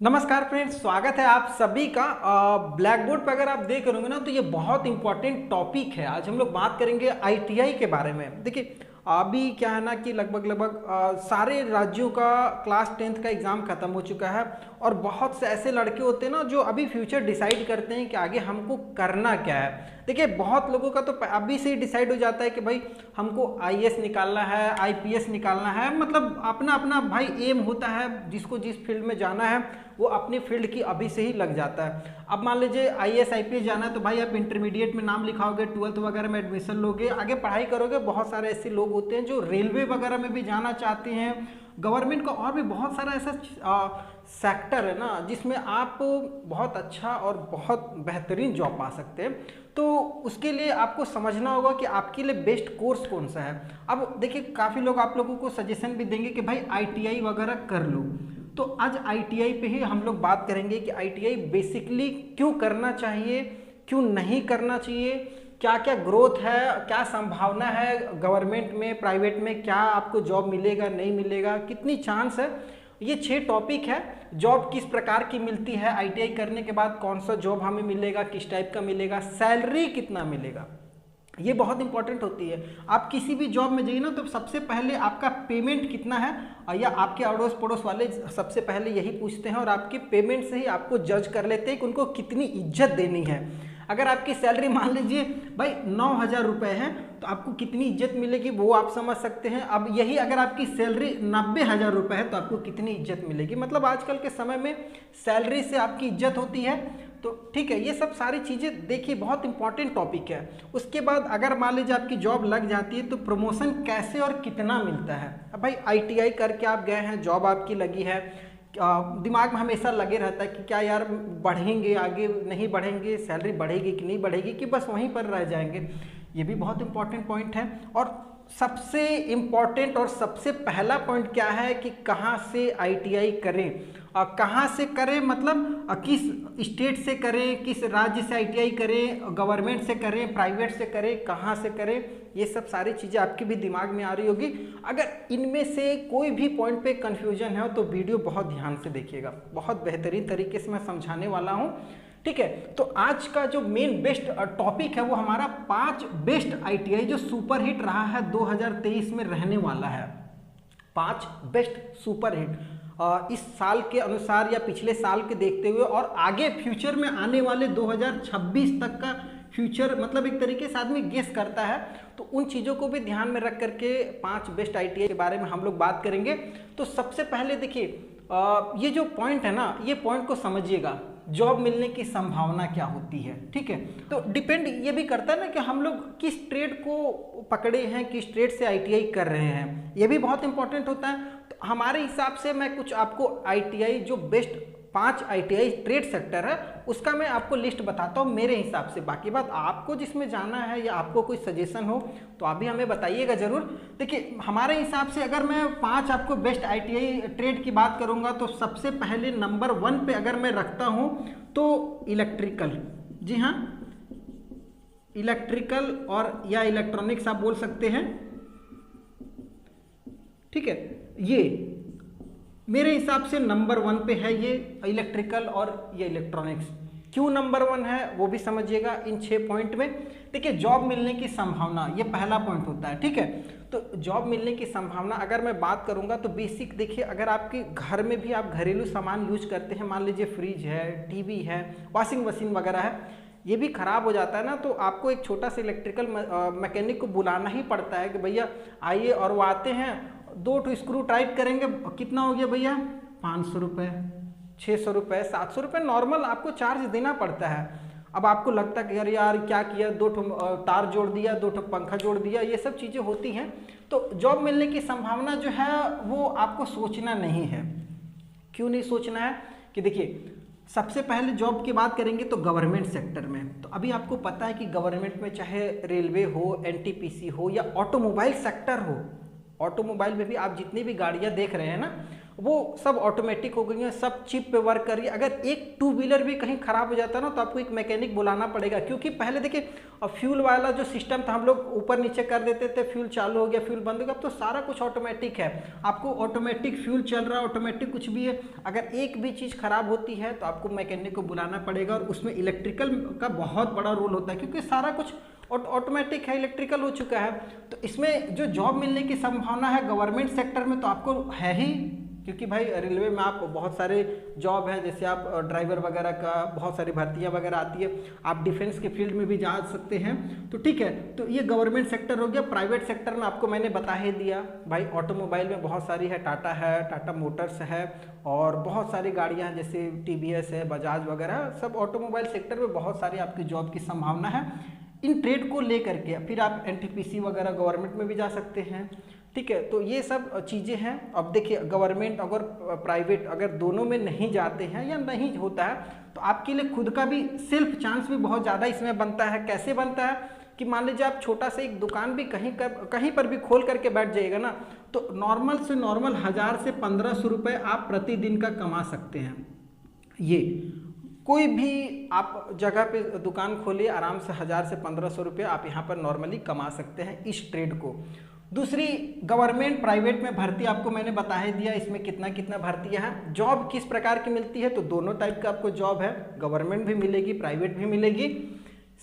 नमस्कार फ्रेंड्स, स्वागत है आप सभी का। ब्लैक बोर्ड पर अगर आप देख रहे होंगे ना तो ये बहुत इंपॉर्टेंट टॉपिक है। आज हम लोग बात करेंगे आईटीआई के बारे में। देखिए अभी क्या है ना कि लगभग सारे राज्यों का क्लास 10th का एग्ज़ाम खत्म हो चुका है और बहुत से ऐसे लड़के होते हैं ना जो अभी फ्यूचर डिसाइड करते हैं कि आगे हमको करना क्या है। देखिए बहुत लोगों का तो अभी से ही डिसाइड हो जाता है कि भाई हमको आईएएस निकालना है, आईपीएस निकालना है, मतलब अपना अपना भाई एम होता है। जिसको जिस फील्ड में जाना है वो अपनी फील्ड की अभी से ही लग जाता है। अब मान लीजिए आईएएस आईपीएस जाना है तो भाई आप इंटरमीडिएट में नाम लिखाओगे, 12th वगैरह में एडमिशन लोगे, आगे पढ़ाई करोगे। बहुत सारे ऐसे लोग होते हैं जो रेलवे वगैरह में भी जाना चाहते हैं, गवर्नमेंट का और भी बहुत सारा ऐसा सेक्टर है ना जिसमें आप बहुत अच्छा और बहुत बेहतरीन जॉब पा सकते हैं। तो उसके लिए आपको समझना होगा कि आपके लिए बेस्ट कोर्स कौन सा है। अब देखिए काफ़ी लोग आप लोगों को सजेशन भी देंगे कि भाई आईटीआई वगैरह कर लो। तो आज आईटीआई पे ही हम लोग बात करेंगे कि आईटीआई बेसिकली क्यों करना चाहिए, क्यों नहीं करना चाहिए, क्या क्या ग्रोथ है, क्या संभावना है गवर्नमेंट में, प्राइवेट में, क्या आपको जॉब मिलेगा नहीं मिलेगा, कितनी चांस है। ये 6 टॉपिक है। जॉब किस प्रकार की मिलती है, आईटीआई करने के बाद कौन सा जॉब हमें मिलेगा, किस टाइप का मिलेगा, सैलरी कितना मिलेगा, ये बहुत इंपॉर्टेंट होती है। आप किसी भी जॉब में जाइए ना तो सबसे पहले आपका पेमेंट कितना है, या आपके अड़ोस पड़ोस वाले सबसे पहले यही पूछते हैं और आपके पेमेंट से ही आपको जज कर लेते हैं कि उनको कितनी इज्जत देनी है। अगर आपकी सैलरी मान लीजिए भाई 9,000 रुपये है तो आपको कितनी इज्जत मिलेगी वो आप समझ सकते हैं। अब यही अगर आपकी सैलरी 90,000 रुपये है तो आपको कितनी इज्जत मिलेगी। मतलब आजकल के समय में सैलरी से आपकी इज्जत होती है। तो ठीक है, ये सब सारी चीज़ें देखिए बहुत इंपॉर्टेंट टॉपिक है। उसके बाद अगर मान लीजिए आपकी जॉब लग जाती है तो प्रमोशन कैसे और कितना मिलता है। अब भाई आईटीआई करके आप गए हैं, जॉब आपकी लगी है, दिमाग में हमेशा लगे रहता है कि क्या यार बढ़ेंगे, आगे नहीं बढ़ेंगे, सैलरी बढ़ेगी कि नहीं बढ़ेगी, कि बस वहीं पर रह जाएंगे। ये भी बहुत इंपॉर्टेंट पॉइंट है। और सबसे इम्पॉर्टेंट और सबसे पहला पॉइंट क्या है कि कहाँ से आईटीआई करें, कहाँ से करें, मतलब किस स्टेट से करें, किस राज्य से आईटीआई करें, गवर्नमेंट से करें, प्राइवेट से करें, कहाँ से करें। ये सब सारी चीज़ें आपके भी दिमाग में आ रही होगी। अगर इनमें से कोई भी पॉइंट पे कन्फ्यूजन है तो वीडियो बहुत ध्यान से देखिएगा, बहुत बेहतरीन तरीके से मैं समझाने वाला हूँ। ठीक है, तो आज का जो मेन बेस्ट टॉपिक है वो हमारा 5 बेस्ट आईटीआई जो सुपर हिट रहा है 2023 में रहने वाला है। 5 बेस्ट सुपर हिट इस साल के अनुसार या पिछले साल के देखते हुए और आगे फ्यूचर में आने वाले 2026 तक का फ्यूचर, मतलब एक तरीके से आदमी गेस करता है। तो उन चीज़ों को भी ध्यान में रख करके 5 बेस्ट आईटीआई के बारे में हम लोग बात करेंगे। तो सबसे पहले देखिए ये जो पॉइंट है ना, ये पॉइंट को समझिएगा, जॉब मिलने की संभावना क्या होती है। ठीक है, तो डिपेंड ये भी करता है ना कि हम लोग किस ट्रेड को पकड़े हैं, किस ट्रेड से आईटीआई कर रहे हैं, ये भी बहुत इंपॉर्टेंट होता है। तो हमारे हिसाब से मैं कुछ आपको आईटीआई जो बेस्ट 5 आईटीआई ट्रेड सेक्टर है उसका मैं आपको लिस्ट बताता हूँ मेरे हिसाब से। बाकी बात आपको जिसमें जाना है या आपको कोई सजेशन हो तो आप भी हमें बताइएगा ज़रूर। देखिए हमारे हिसाब से अगर मैं 5 आपको बेस्ट आईटीआई ट्रेड की बात करूँगा तो सबसे पहले नंबर 1 पे अगर मैं रखता हूँ तो इलेक्ट्रिकल। जी हाँ, इलेक्ट्रिकल और या इलेक्ट्रॉनिक्स आप बोल सकते हैं। ठीक है, ये मेरे हिसाब से नंबर 1 पे है ये इलेक्ट्रिकल और ये इलेक्ट्रॉनिक्स। क्यों नंबर 1 है वो भी समझिएगा इन 6 पॉइंट में। देखिए जॉब मिलने की संभावना ये पहला पॉइंट होता है। ठीक है, तो जॉब मिलने की संभावना अगर मैं बात करूंगा तो बेसिक देखिए, अगर आपके घर में भी आप घरेलू सामान यूज करते हैं, मान लीजिए फ्रिज है, टीवी है, वॉशिंग मशीन वगैरह है, ये भी ख़राब हो जाता है ना, तो आपको एक छोटा सा इलेक्ट्रिकल मैकेनिक को बुलाना ही पड़ता है कि भैया आइए, और वो आते हैं, 2 स्क्रू टाइट करेंगे, कितना हो गया भैया, 500 रुपये, 600 रुपये, 700 रुपये नॉर्मल आपको चार्ज देना पड़ता है। अब आपको लगता है कि यार यार क्या किया, 2 तार जोड़ दिया, 2 पंखा जोड़ दिया, ये सब चीज़ें होती हैं। तो जॉब मिलने की संभावना जो है वो आपको सोचना नहीं है। क्यों नहीं सोचना है कि देखिए सबसे पहले जॉब की बात करेंगे तो गवर्नमेंट सेक्टर में। तो अभी आपको पता है कि गवर्नमेंट में चाहे रेलवे हो, एनटीपीसी हो या ऑटोमोबाइल सेक्टर हो, ऑटोमोबाइल में भी आप जितनी भी गाड़ियां देख रहे हैं ना, वो सब ऑटोमेटिक हो गई हैं, सब चिप पे वर्क कर रही है। अगर एक टू व्हीलर भी कहीं खराब हो जाता है ना तो आपको एक मैकेनिक बुलाना पड़ेगा, क्योंकि पहले देखिए फ्यूल वाला जो सिस्टम था हम लोग ऊपर नीचे कर देते थे, फ्यूल चालू हो गया फ्यूल बंद हो गया, अब तो सारा कुछ ऑटोमेटिक है। आपको ऑटोमेटिक फ्यूल चल रहा है, ऑटोमेटिक कुछ भी है, अगर एक भी चीज़ खराब होती है तो आपको मैकेनिक को बुलाना पड़ेगा। और उसमें इलेक्ट्रिकल का बहुत बड़ा रोल होता है, क्योंकि सारा कुछ ऑटोमेटिक है, इलेक्ट्रिकल हो चुका है। तो इसमें जो जॉब मिलने की संभावना है गवर्नमेंट सेक्टर में तो आपको है ही, क्योंकि भाई रेलवे में आप बहुत सारे जॉब है, जैसे आप ड्राइवर वगैरह का बहुत सारी भर्तियां वगैरह आती है, आप डिफेंस के फील्ड में भी जा सकते हैं। तो ठीक है, तो ये गवर्नमेंट सेक्टर हो गया। प्राइवेट सेक्टर में आपको मैंने बता ही दिया भाई, ऑटोमोबाइल में बहुत सारी है, टाटा है, टाटा मोटर्स है, और बहुत सारी गाड़ियाँ हैं जैसे TVS है, बजाज वगैरह, सब ऑटोमोबाइल सेक्टर में बहुत सारी आपकी जॉब की संभावना है। इन ट्रेड को लेकर के फिर आप NTPC वगैरह गवर्नमेंट में भी जा सकते हैं। ठीक है, तो ये सब चीज़ें हैं। अब देखिए गवर्नमेंट अगर प्राइवेट अगर दोनों में नहीं जाते हैं या नहीं होता है तो आपके लिए खुद का भी सेल्फ चांस भी बहुत ज़्यादा इसमें बनता है। कैसे बनता है कि मान लीजिए आप छोटा सा एक दुकान भी कहीं पर भी खोल करके बैठ जाइएगा ना, तो नॉर्मल से नॉर्मल 1000 से 1500 रुपये आप प्रतिदिन का कमा सकते हैं। ये कोई भी आप जगह पे दुकान खोलिए, आराम से 1000 से 1500 रुपये आप यहाँ पर नॉर्मली कमा सकते हैं इस ट्रेड को। दूसरी, गवर्नमेंट प्राइवेट में भर्ती आपको मैंने बता ही दिया, इसमें कितना कितना भर्तियां हैं। जॉब किस प्रकार की मिलती है, तो दोनों टाइप का आपको जॉब है, गवर्नमेंट भी मिलेगी, प्राइवेट भी मिलेगी।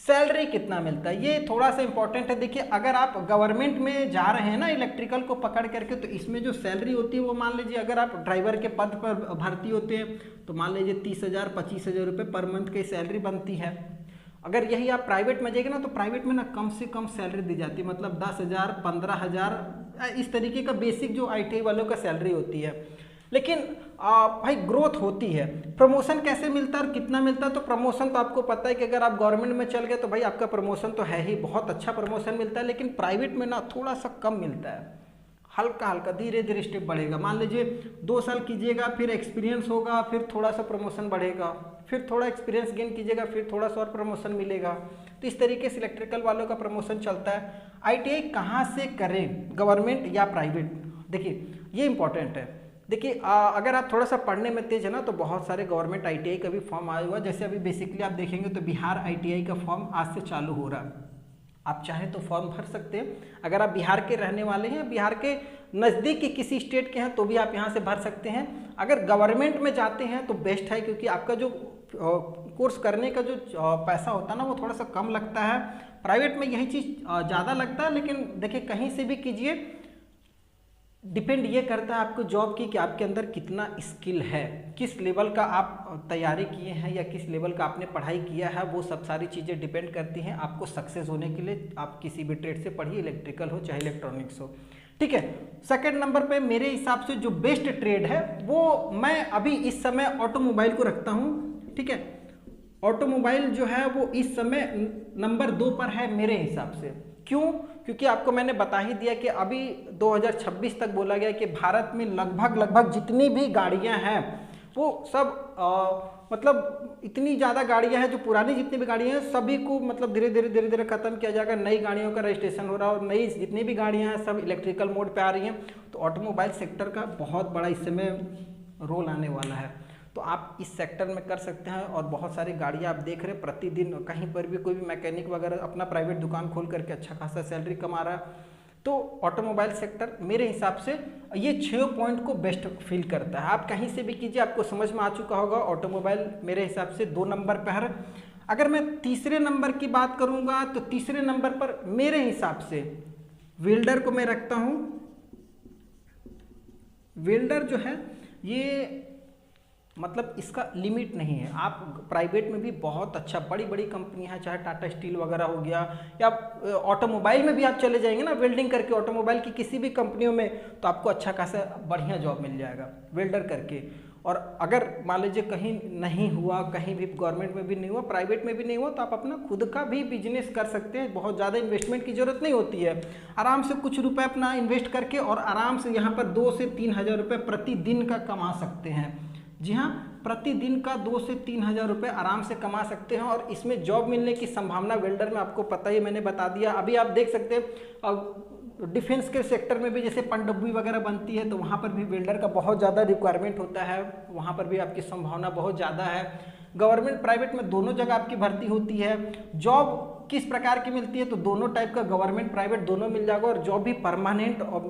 सैलरी कितना मिलता है ये थोड़ा सा इंपॉर्टेंट है। देखिए अगर आप गवर्नमेंट में जा रहे हैं ना इलेक्ट्रिकल को पकड़ करके, तो इसमें जो सैलरी होती है वो मान लीजिए अगर आप ड्राइवर के पद पर भर्ती होते हैं तो मान लीजिए 30,000 25,000 रुपये पर मंथ की सैलरी बनती है। अगर यही आप प्राइवेट में जाएंगे ना तो प्राइवेट में ना कम से कम सैलरी दी जाती है, मतलब 10,000 15,000 इस तरीके का बेसिक जो ITI वालों का सैलरी होती है। लेकिन भाई ग्रोथ होती है। प्रमोशन कैसे मिलता है और कितना मिलता है, तो प्रमोशन तो आपको पता है कि अगर आप गवर्नमेंट में चल गए तो भाई आपका प्रमोशन तो है ही, बहुत अच्छा प्रमोशन मिलता है। लेकिन प्राइवेट में ना थोड़ा सा कम मिलता है, हल्का हल्का धीरे धीरे स्टेप बढ़ेगा। मान लीजिए 2 साल कीजिएगा, फिर एक्सपीरियंस होगा, फिर थोड़ा सा प्रमोशन बढ़ेगा, फिर थोड़ा एक्सपीरियंस गेन कीजिएगा, फिर थोड़ा सा और प्रमोशन मिलेगा। तो इस तरीके से इलेक्ट्रिकल वालों का प्रमोशन चलता है। ITI कहाँ से करें, गवर्नमेंट या प्राइवेट, देखिए ये इंपॉर्टेंट है। देखिए अगर आप थोड़ा सा पढ़ने में तेज है ना तो बहुत सारे गवर्नमेंट ITI का भी फॉर्म आया हुआ है। जैसे अभी बेसिकली आप देखेंगे तो बिहार ITI का फॉर्म आज से चालू हो रहा है, आप चाहें तो फॉर्म भर सकते हैं। अगर आप बिहार के रहने वाले हैं, बिहार के नज़दीक के किसी स्टेट के हैं तो भी आप यहाँ से भर सकते हैं। अगर गवर्नमेंट में जाते हैं तो बेस्ट है, क्योंकि आपका जो कोर्स करने का जो पैसा होता है ना वो थोड़ा सा कम लगता है। प्राइवेट में यही चीज़ ज़्यादा लगता है। लेकिन देखिए कहीं से भी कीजिए, डिपेंड ये करता है आपको जॉब की कि आपके अंदर कितना स्किल है, किस लेवल का आप तैयारी किए हैं या किस लेवल का आपने पढ़ाई किया है, वो सब सारी चीज़ें डिपेंड करती हैं आपको सक्सेस होने के लिए। आप किसी भी ट्रेड से पढ़िए, इलेक्ट्रिकल हो चाहे इलेक्ट्रॉनिक्स हो, ठीक है। सेकंड नंबर पे मेरे हिसाब से जो बेस्ट ट्रेड है वो मैं अभी इस समय ऑटोमोबाइल को रखता हूँ, ठीक है। ऑटोमोबाइल जो है वो इस समय नंबर 2 पर है मेरे हिसाब से। क्यों? क्योंकि आपको मैंने बता ही दिया कि अभी 2026 तक बोला गया कि भारत में लगभग जितनी भी गाड़ियां हैं वो सब मतलब इतनी ज़्यादा गाड़ियां हैं, जो पुरानी जितनी भी गाड़ियां हैं सभी को मतलब धीरे धीरे ख़त्म किया जाएगा। नई गाड़ियों का रजिस्ट्रेशन हो रहा है और नई जितनी भी गाड़ियां हैं सब इलेक्ट्रिकल मोड पे आ रही हैं। तो ऑटोमोबाइल सेक्टर का बहुत बड़ा इस समय रोल आने वाला है, तो आप इस सेक्टर में कर सकते हैं। और बहुत सारी गाड़ियाँ आप देख रहे हैं, प्रतिदिन कहीं पर भी कोई भी मैकेनिक वगैरह अपना प्राइवेट दुकान खोल करके अच्छा खासा सैलरी कमा रहा है। तो ऑटोमोबाइल सेक्टर मेरे हिसाब से ये 6 पॉइंट को बेस्ट फील करता है। आप कहीं से भी कीजिए, आपको समझ में आ चुका होगा। ऑटोमोबाइल मेरे हिसाब से 2 नंबर पर है। अगर मैं तीसरे नंबर की बात करूँगा तो तीसरे नंबर पर मेरे हिसाब से वेल्डर को मैं रखता हूँ। वेल्डर जो है ये मतलब इसका लिमिट नहीं है। आप प्राइवेट में भी बहुत अच्छा, बड़ी बड़ी कंपनियां हैं, चाहे टाटा स्टील वगैरह हो गया, या ऑटोमोबाइल में भी आप चले जाएंगे ना वेल्डिंग करके ऑटोमोबाइल की किसी भी कंपनियों में, तो आपको अच्छा खासा बढ़िया जॉब मिल जाएगा वेल्डर करके। और अगर मान लीजिए कहीं नहीं हुआ, कहीं भी गवर्नमेंट में भी नहीं हुआ, प्राइवेट में भी नहीं हुआ, तो आप अपना खुद का भी बिजनेस कर सकते हैं। बहुत ज़्यादा इन्वेस्टमेंट की ज़रूरत नहीं होती है। आराम से कुछ रुपए अपना इन्वेस्ट करके और आराम से यहाँ पर 2 से 3 हज़ार रुपये प्रतिदिन का कमा सकते हैं। जी हाँ, प्रतिदिन का 2 से 3 हज़ार रुपये आराम से कमा सकते हैं। और इसमें जॉब मिलने की संभावना वेल्डर में आपको पता ही, मैंने बता दिया। अभी आप देख सकते हैं डिफेंस के सेक्टर में भी जैसे पनडुब्बी वगैरह बनती है तो वहाँ पर भी वेल्डर का बहुत ज़्यादा रिक्वायरमेंट होता है, वहाँ पर भी आपकी संभावना बहुत ज़्यादा है। गवर्नमेंट प्राइवेट में दोनों जगह आपकी भर्ती होती है। जॉब किस प्रकार की मिलती है, तो दोनों टाइप का, गवर्नमेंट प्राइवेट दोनों मिल जाएगा। और जॉब भी परमानेंट, और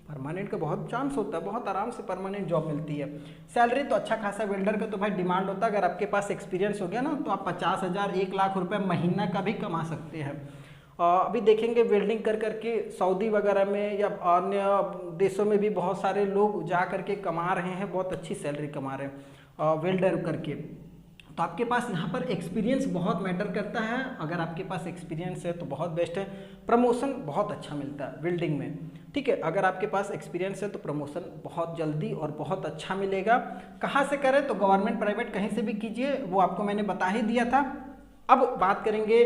परमानेंट का बहुत चांस होता है, बहुत आराम से परमानेंट जॉब मिलती है। सैलरी तो अच्छा खासा वेल्डर का तो भाई डिमांड होता है, अगर आपके पास एक्सपीरियंस हो गया ना तो आप 50,000 1,00,000 रुपये महीना का भी कमा सकते हैं। अभी देखेंगे वेल्डिंग कर करके सऊदी वगैरह में या अन्य देशों में भी बहुत सारे लोग जा करके कमा रहे हैं, बहुत अच्छी सैलरी कमा रहे हैं वेल्डर करके। तो आपके पास यहाँ पर एक्सपीरियंस बहुत मैटर करता है, अगर आपके पास एक्सपीरियंस है तो बहुत बेस्ट है। प्रमोशन बहुत अच्छा मिलता है वेल्डिंग में, ठीक है। अगर आपके पास एक्सपीरियंस है तो प्रमोशन बहुत जल्दी और बहुत अच्छा मिलेगा। कहाँ से करें, तो गवर्नमेंट प्राइवेट कहीं से भी कीजिए, वो आपको मैंने बता ही दिया था। अब बात करेंगे,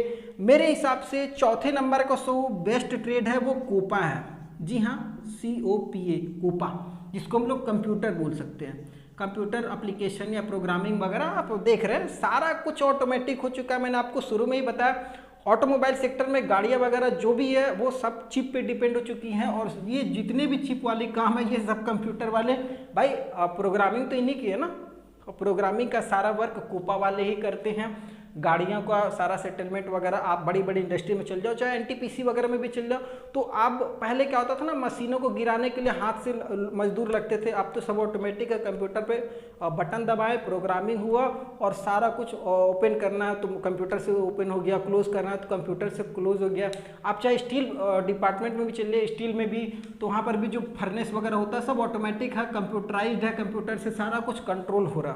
मेरे हिसाब से चौथे नंबर का जो बेस्ट ट्रेड है वो कोपा है। जी हाँ, COPA, कोपा, जिसको हम लोग कंप्यूटर बोल सकते हैं। कंप्यूटर एप्लीकेशन या प्रोग्रामिंग वगैरह आप देख रहे हैं, सारा कुछ ऑटोमेटिक हो चुका है। मैंने आपको शुरू में ही बताया, ऑटोमोबाइल सेक्टर में गाड़ियाँ वगैरह जो भी है वो सब चिप पे डिपेंड हो चुकी हैं, और ये जितने भी चिप वाले काम है ये सब कंप्यूटर वाले, भाई प्रोग्रामिंग तो इन्हीं की है ना, प्रोग्रामिंग का सारा वर्क कोपा वाले ही करते हैं। गाड़ियों का सारा सेटलमेंट वगैरह, आप बड़ी बड़ी इंडस्ट्री में चल जाओ, चाहे NTPC वगैरह में भी चल जाओ, तो आप पहले क्या होता था ना, मशीनों को गिराने के लिए हाथ से मजदूर लगते थे, अब तो सब ऑटोमेटिक है। कंप्यूटर पे बटन दबाए, प्रोग्रामिंग हुआ और सारा कुछ ओपन करना है तो कंप्यूटर से ओपन हो गया, क्लोज करना है तो कंप्यूटर से क्लोज हो गया। आप चाहे स्टील डिपार्टमेंट में भी चलिए, स्टील में भी तो वहाँ पर भी जो फर्नेस वगैरह होता है सब ऑटोमेटिक है, कंप्यूटराइज्ड है, कंप्यूटर से सारा कुछ कंट्रोल हो रहा।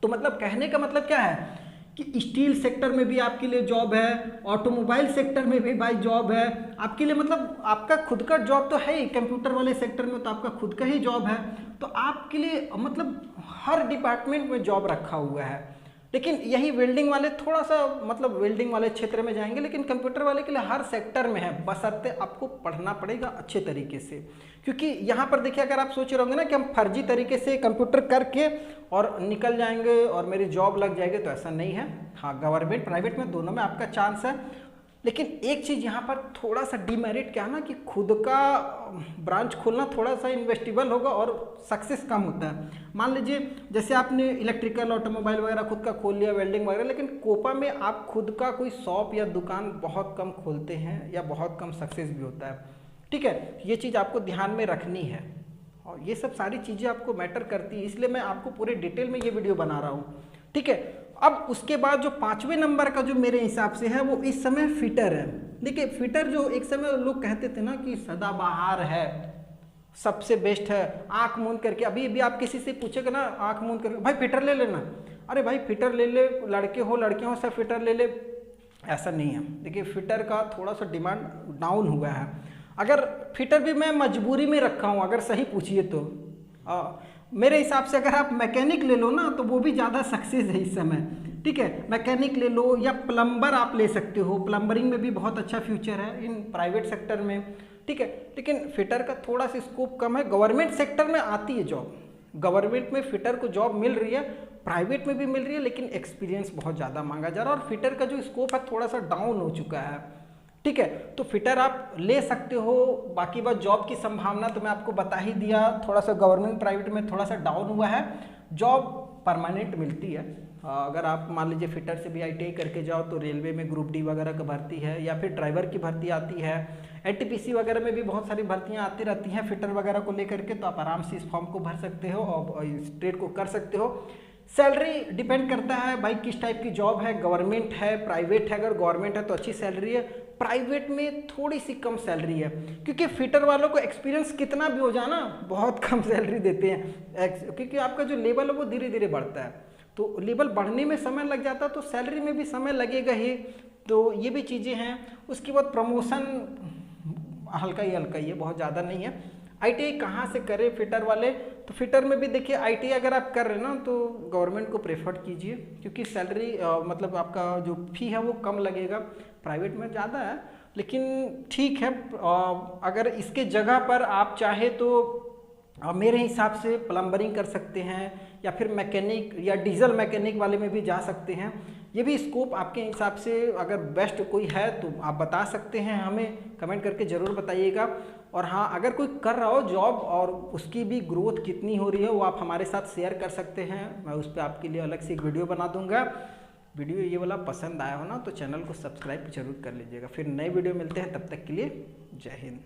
तो मतलब कहने का मतलब क्या है कि स्टील सेक्टर में भी आपके लिए जॉब है, ऑटोमोबाइल सेक्टर में भी भाई जॉब है आपके लिए, मतलब आपका खुद का जॉब तो है ही। कंप्यूटर वाले सेक्टर में तो आपका खुद का ही जॉब है, तो आपके लिए मतलब हर डिपार्टमेंट में जॉब रखा हुआ है। लेकिन यही वेल्डिंग वाले थोड़ा सा मतलब वेल्डिंग वाले क्षेत्र में जाएंगे, लेकिन कंप्यूटर वाले के लिए हर सेक्टर में है, बशर्ते आपको पढ़ना पड़ेगा अच्छे तरीके से। क्योंकि यहाँ पर देखिए, अगर आप सोच रहे होंगे ना कि हम फर्जी तरीके से कंप्यूटर करके और निकल जाएंगे और मेरी जॉब लग जाएगी, तो ऐसा नहीं है। हाँ, गवर्नमेंट प्राइवेट में दोनों में आपका चांस है, लेकिन एक चीज़ यहाँ पर थोड़ा सा डिमेरिट क्या है ना कि खुद का ब्रांच खोलना थोड़ा सा इन्वेस्टेबल होगा और सक्सेस कम होता है। मान लीजिए जैसे आपने इलेक्ट्रिकल ऑटोमोबाइल वगैरह खुद का खोल लिया, वेल्डिंग वगैरह, लेकिन कोपा में आप खुद का कोई शॉप या दुकान बहुत कम खोलते हैं या बहुत कम सक्सेस भी होता है, ठीक है। ये चीज़ आपको ध्यान में रखनी है और ये सब सारी चीज़ें आपको मैटर करती है, इसलिए मैं आपको पूरे डिटेल में ये वीडियो बना रहा हूँ, ठीक है। अब उसके बाद जो 5वें नंबर का जो मेरे हिसाब से है वो इस समय फिटर है। देखिए, फिटर जो एक समय लोग कहते थे ना कि सदाबहार है, सबसे बेस्ट है, आंख मूंद करके, अभी भी आप किसी से पूछेगा ना आंख मूंद करके, भाई फिटर ले लेना, अरे भाई फिटर ले ले, लड़के हो लड़कियां हो सब फिटर ले ले, ऐसा नहीं है। देखिए, फिटर का थोड़ा सा डिमांड डाउन हुआ है। अगर फिटर भी मैं मजबूरी में रखा हूँ, अगर सही पूछिए तो मेरे हिसाब से अगर आप मैकेनिक ले लो ना तो वो भी ज़्यादा सक्सेस है इस समय, ठीक है। मैकेनिक ले लो या प्लम्बर आप ले सकते हो, प्लम्बरिंग में भी बहुत अच्छा फ्यूचर है इन प्राइवेट सेक्टर में, ठीक है। लेकिन फिटर का थोड़ा सा स्कोप कम है। गवर्नमेंट सेक्टर में आती है जॉब, गवर्नमेंट में फिटर को जॉब मिल रही है, प्राइवेट में भी मिल रही है, लेकिन एक्सपीरियंस बहुत ज़्यादा मांगा जा रहा है और फिटर का जो स्कोप है थोड़ा सा डाउन हो चुका है, ठीक है। तो फिटर आप ले सकते हो। बाकी बात जॉब की संभावना तो मैं आपको बता ही दिया, थोड़ा सा गवर्नमेंट प्राइवेट में थोड़ा सा डाउन हुआ है, जॉब परमानेंट मिलती है। अगर आप मान लीजिए फिटर से भी ITI करके जाओ तो रेलवे में ग्रुप D वगैरह का भर्ती है या फिर ड्राइवर की भर्ती आती है, NTPC वगैरह में भी बहुत सारी भर्तियां आती रहती हैं फिटर वगैरह को लेकर के, तो आप आराम से इस फॉर्म को भर सकते हो और इस ट्रेड को कर सकते हो। सैलरी डिपेंड करता है भाई किस टाइप की जॉब है, गवर्नमेंट है प्राइवेट है। अगर गवर्नमेंट है तो अच्छी सैलरी है, प्राइवेट में थोड़ी सी कम सैलरी है, क्योंकि फिटर वालों को एक्सपीरियंस कितना भी हो जाना बहुत कम सैलरी देते हैं, क्योंकि आपका जो लेवल है वो धीरे धीरे बढ़ता है, तो लेवल बढ़ने में समय लग जाता है तो सैलरी में भी समय लगेगा ही। तो ये भी चीज़ें हैं। उसके बाद प्रमोशन हल्का ही है, बहुत ज़्यादा नहीं है। ITI कहाँ से करें फिटर वाले, तो फिटर में भी देखिए ITI अगर आप कर रहे हैं ना तो गवर्नमेंट को प्रेफर कीजिए, क्योंकि सैलरी मतलब आपका जो फी है वो कम लगेगा, प्राइवेट में ज़्यादा है, लेकिन ठीक है। अगर इसके जगह पर आप चाहे तो मेरे हिसाब से प्लम्बरिंग कर सकते हैं या फिर मैकेनिक या डीजल मैकेनिक वाले में भी जा सकते हैं, ये भी स्कोप आपके हिसाब से अगर बेस्ट कोई है तो आप बता सकते हैं, हमें कमेंट करके ज़रूर बताइएगा। और हाँ, अगर कोई कर रहा हो जॉब और उसकी भी ग्रोथ कितनी हो रही है वो आप हमारे साथ शेयर कर सकते हैं, मैं उस पर आपके लिए अलग से एक वीडियो बना दूंगा। वीडियो ये वाला पसंद आया हो ना तो चैनल को सब्सक्राइब जरूर कर लीजिएगा। फिर नए वीडियो मिलते हैं, तब तक के लिए जय हिंद।